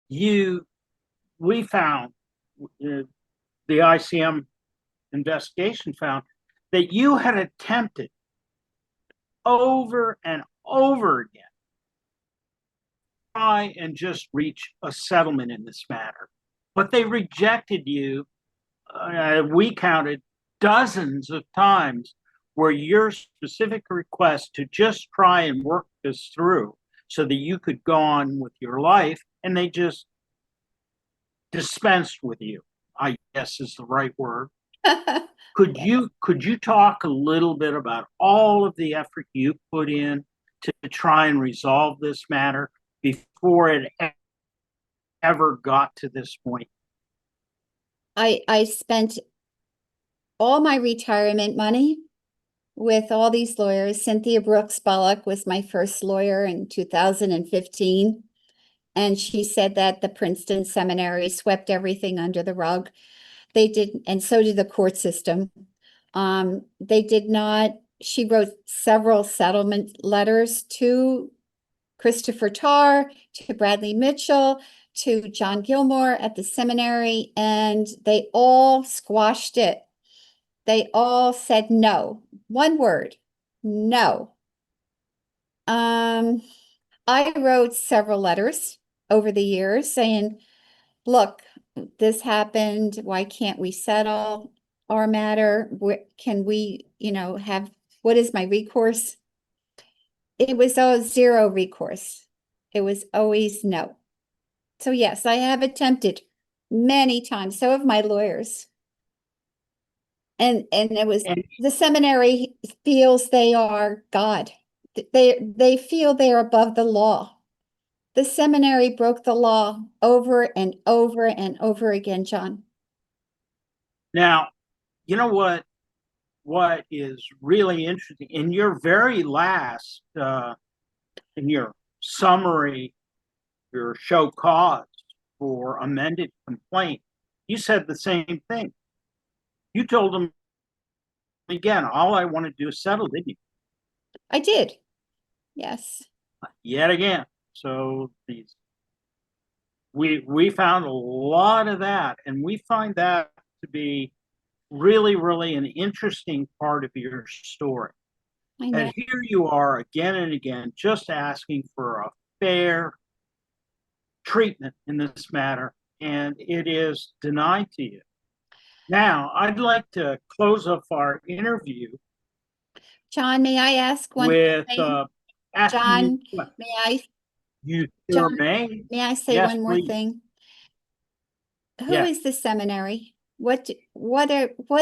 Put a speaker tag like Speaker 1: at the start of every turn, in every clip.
Speaker 1: you we found the ICM investigation found that you had attempted over and over again try and just reach a settlement in this matter, but they rejected you. We counted dozens of times where your specific request to just try and work this through so that you could go on with your life, and they just dispensed with you, I guess is the right word. Could you talk a little bit about all of the effort you put in to try and resolve this matter before it ever got to this point?
Speaker 2: I spent all my retirement money with all these lawyers. Cynthia Brooks Bullock was my first lawyer in 2015. And she said that the Princeton Seminary swept everything under the rug. They did, and so did the court system. They did not, she wrote several settlement letters to Christopher Tarr, to Bradley Mitchell, to John Gilmore at the seminary, and they all squashed it. They all said no. One word, no. I wrote several letters over the years saying, look, this happened. Why can't we settle our matter? Can we, have, what is my recourse? It was always zero recourse. It was always no. So yes, I have attempted many times. So have my lawyers. And it was, the seminary feels they are God. They feel they are above the law. The seminary broke the law over and over and over again, John.
Speaker 1: Now, you know what is really interesting in your very last in your summary, your show cause for amended complaint, you said the same thing. You told them again, all I want to do is settle, didn't you?
Speaker 2: I did. Yes.
Speaker 1: Yet again. So we found a lot of that, and we find that to be really, really an interesting part of your story.
Speaker 2: I know.
Speaker 1: And here you are again and again, just asking for a fair treatment in this matter, and it is denied to you. Now, I'd like to close off our interview,
Speaker 2: John, may I ask one
Speaker 1: with
Speaker 2: thing?
Speaker 1: asking you,
Speaker 2: John, may I,
Speaker 1: you sure
Speaker 2: John,
Speaker 1: may.
Speaker 2: may I say
Speaker 1: Yes,
Speaker 2: one more
Speaker 1: please.
Speaker 2: thing? Who
Speaker 1: Yes.
Speaker 2: is the seminary? What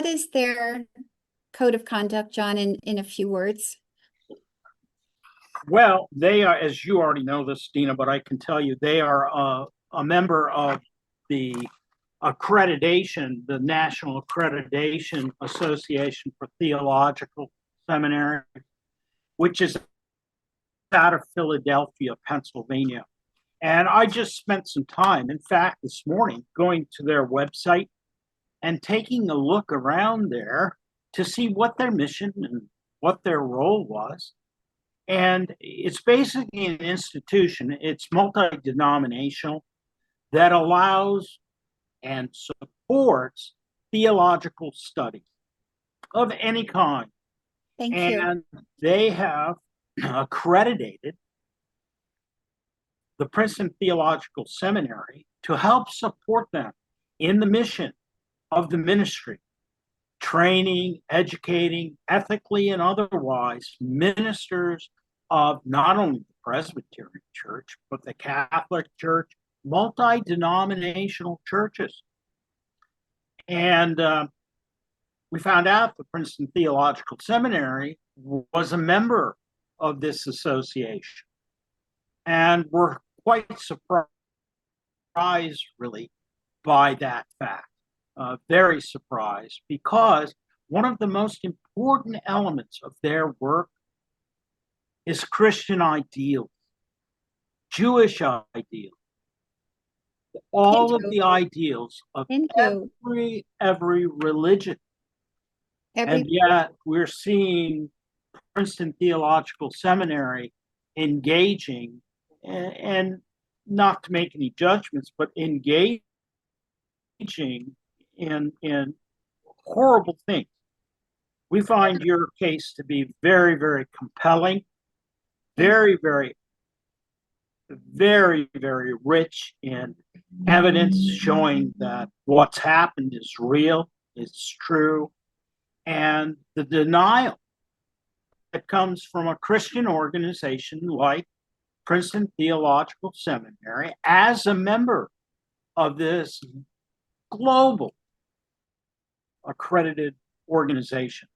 Speaker 2: is their code of conduct, John, in a few words?
Speaker 1: Well, they are, as you already know this, Dena, but I can tell you, they are a member of the accreditation, the National Accreditation Association for Theological Seminary, which is out of Philadelphia, Pennsylvania. And I just spent some time, in fact, this morning, going to their website and taking a look around there to see what their mission and what their role was. And it's basically an institution, it's multi-denominational, that allows and supports theological study of any kind.
Speaker 2: Thank you.
Speaker 1: And they have accredited the Princeton Theological Seminary to help support them in the mission of the ministry, training, educating, ethically and otherwise, ministers of not only the Presbyterian Church, but the Catholic Church, multi-denominational churches. And we found out the Princeton Theological Seminary was a member of this association. And we're quite surprised, really, by that fact. Very surprised, because one of the most important elements of their work is Christian ideals, Jewish ideals, all of the ideals of every religion. And yet we're seeing Princeton Theological Seminary engaging and not to make any judgments, but engaging in horrible things. We find your case to be very, very compelling, very, very, very, very rich in evidence showing that what's happened is real, it's true, and the denial that comes from a Christian organization like Princeton Theological Seminary as a member of this global accredited organization.